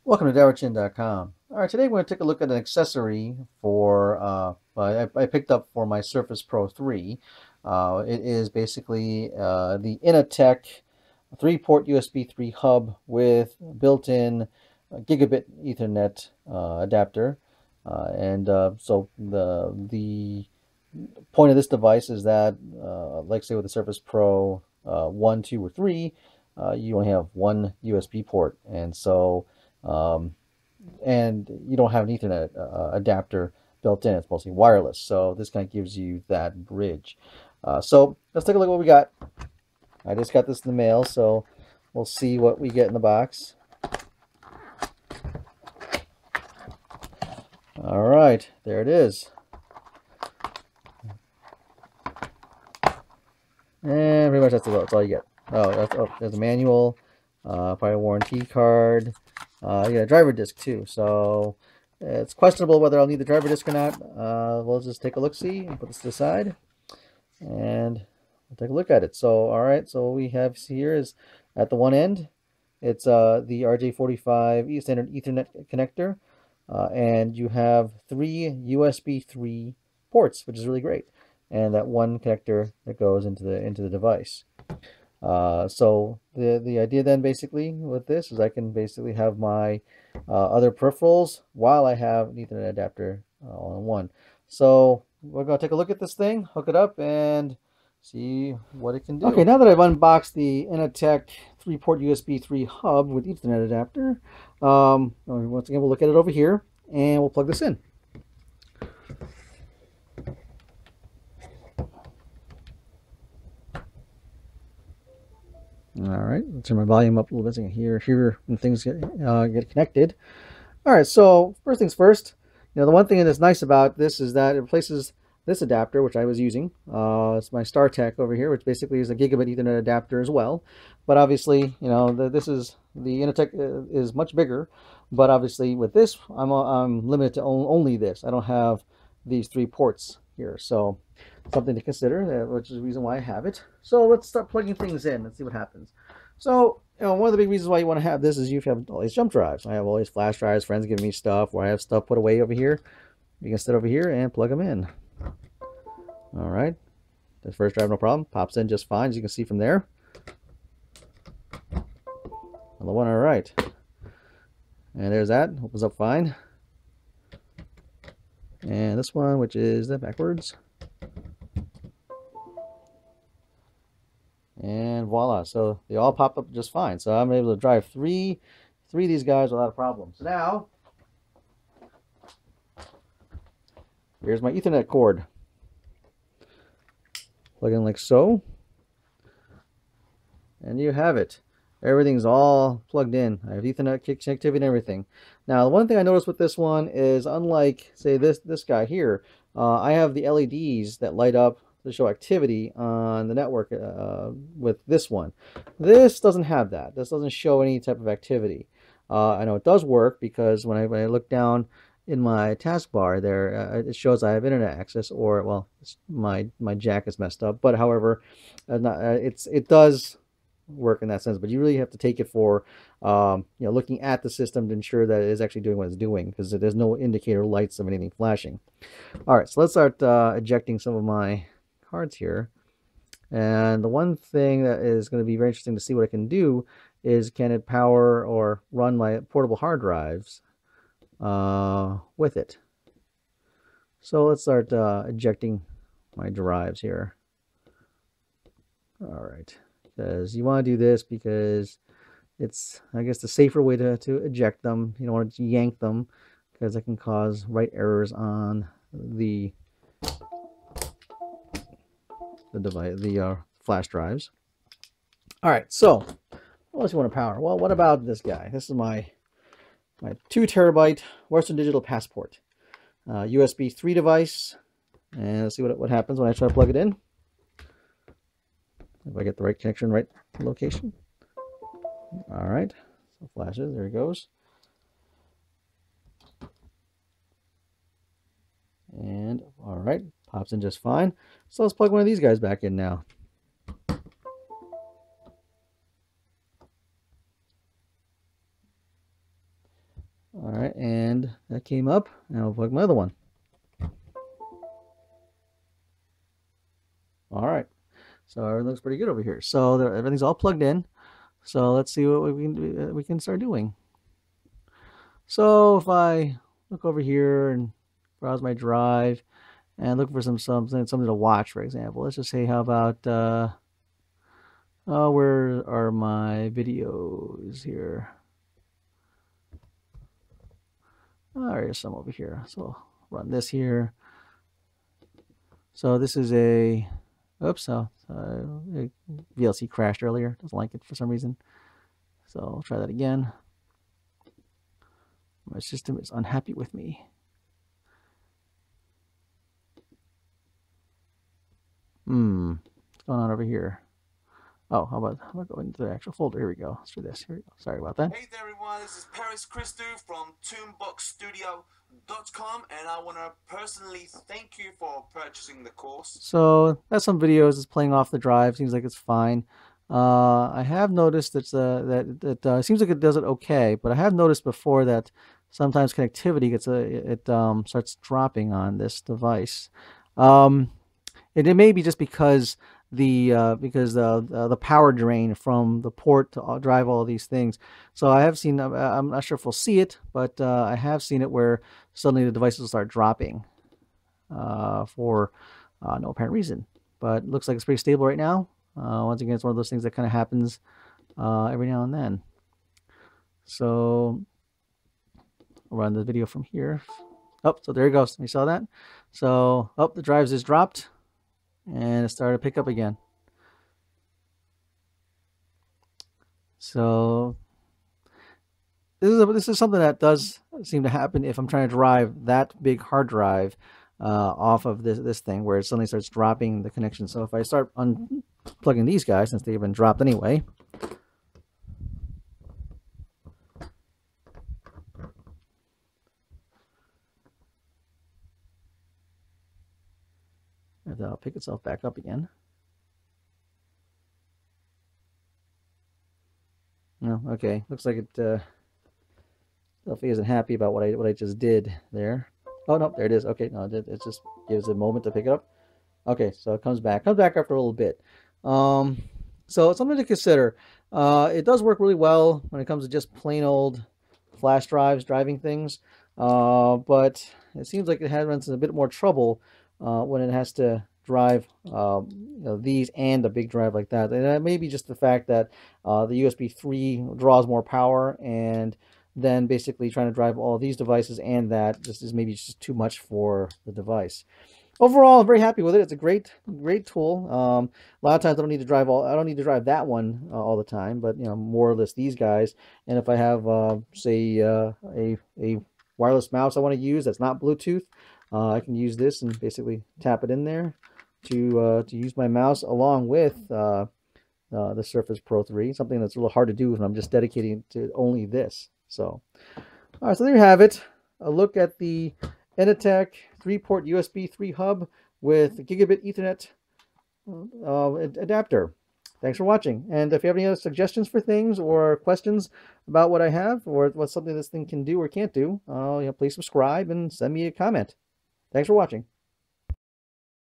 Welcome to DowerChin.com. All right, today we're going to take a look at an accessory for I picked up for my Surface Pro 3. It is basically the Inateck 3-port USB 3 hub with built-in Gigabit Ethernet adapter. So the point of this device is that, like say with the Surface Pro 1, 2, or 3, you only have one USB port, um, and you don't have an Ethernet adapter built in. It's mostly wireless, so this kind of gives you that bridge. So let's take a look at what we got. I just got this in the mail, so we'll see what we get in the box. All right, there it is. And pretty much that's all you get. There's a manual, probably a warranty card. You get a driver disc too, so it's questionable whether I'll need the driver disc or not. We'll just take a look-see and put this to the side, and we'll take a look at it. So, all right, so what we have here is at the one end, it's the RJ45 standard Ethernet connector, and you have 3 USB 3 ports, which is really great, and that one connector that goes into the device. So the idea then basically with this is I can basically have my other peripherals while I have an Ethernet adapter all in one. So we're going to take a look at this thing, hook it up, and see what it can do. Okay, now that I've unboxed the Inateck 3-port USB 3 hub with Ethernet adapter, once again we'll look at it over here and we'll plug this in. All right, let's turn my volume up a little bit so you can hear when things get connected. All right, so first things first, the one thing that's nice about this is that it replaces this adapter, which I was using. It's my StarTech over here, which basically is a Gigabit Ethernet adapter as well. But obviously, the Inateck is much bigger. But obviously, with this, I'm limited to only this. I don't have these 3 ports here, so something to consider, which is the reason why I have it. So let's start plugging things in. Let's see what happens. So, one of the big reasons why you want to have this is you have all these jump drives. I have all these flash drives, friends giving me stuff, or I have stuff put away over here. You can sit over here and plug them in. All right. The first drive, no problem. Pops in just fine, as you can see from there. Another one, all right. And there's that. Opens up fine. And this one, which is the backwards. And voila, so they all pop up just fine. So I'm able to drive three of these guys without a problem. So now, here's my Ethernet cord. Plug in like so. And you have it. Everything's all plugged in. I have Ethernet connectivity and everything. Now, the one thing I noticed with this one is, unlike, say, this guy here, I have the LEDs that light up to show activity on the network with this one. This doesn't have that. This doesn't show any type of activity. I know it does work because when I look down in my taskbar there, it shows I have internet access, or, well, my jack is messed up. But however, it does work in that sense, but you really have to take it for looking at the system to ensure that it is actually doing what it's doing, because there's no indicator lights of anything flashing. All right, so let's start ejecting some of my cards here. And the one thing that is going to be very interesting to see what it can do is, can it power or run my portable hard drives with it. So let's start ejecting my drives here. All right, because you want to do this because it's, I guess, the safer way to eject them. You don't want to yank them, because it can cause write errors on the device, the flash drives. All right, so what else you want to power? Well, what about this guy? This is my 2 terabyte Western Digital Passport USB 3 device, and let's see what happens when I try to plug it in. If I get the right connection, right location. All right, so flashes, there it goes. And all right, pops in just fine. So let's plug one of these guys back in now. that came up. Now I'll plug my other one. All right. So everything looks pretty good over here. So everything's all plugged in. So let's see what we can start doing. So if I look over here and browse my drive and look for something to watch, for example, let's just say, how about where are my videos here? Oh, there's some over here. So I'll run this here. So this is a, oops, VLC crashed earlier. Doesn't like it for some reason. So I'll try that again. My system is unhappy with me. What's going on over here? Oh, how about going into the actual folder? Here we go. Let's do this. Here we go. Sorry about that. Hey there, everyone. This is Paris Christou from toonboxstudio.com, and I want to personally thank you for purchasing the course. So that's some videos. It's playing off the drive. Seems like it's fine. I have noticed that it seems like it does it okay, but I have noticed before that sometimes connectivity gets starts dropping on this device. It may be just because the power drain from the port to drive all these things. So I have seen, I'm not sure if we'll see it, but I have seen it where suddenly the devices will start dropping for no apparent reason. But it looks like it's pretty stable right now. Once again, it's one of those things that kind of happens every now and then. So I'll run the video from here. Oh, so there it goes. You saw that? So, oh, the drives just dropped. And it started to pick up again. So this is something that does seem to happen if I'm trying to drive that big hard drive off of this thing, where it suddenly starts dropping the connection. So if I start unplugging these guys, since they've been dropped anyway, and then I'll pick itself back up again. No, okay. Looks like it Selfie isn't happy about what I just did there. Oh no, there it is. Okay, no, it just gives it a moment to pick it up. Okay, so it comes back after a little bit. So it's something to consider. It does work really well when it comes to just plain old flash drives driving things, but it seems like it runs into a bit more trouble when it has to drive these and a big drive like that. And that may be just the fact that the USB 3 draws more power, and then basically trying to drive all these devices and that just is maybe just too much for the device. Overall, I'm very happy with it. It's a great tool. A lot of times I don't need to drive that one all the time, but more or less these guys. And if I have say a wireless mouse I want to use that's not Bluetooth, I can use this and basically tap it in there to use my mouse along with the Surface Pro 3. Something that's a little hard to do when I'm just dedicating to only this. So, all right, so there you have it. A look at the Inateck 3-port USB 3 hub with Gigabit Ethernet adapter. Thanks for watching. And if you have any other suggestions for things or questions about what I have or what's something this thing can do or can't do, please subscribe and send me a comment. Thanks for watching.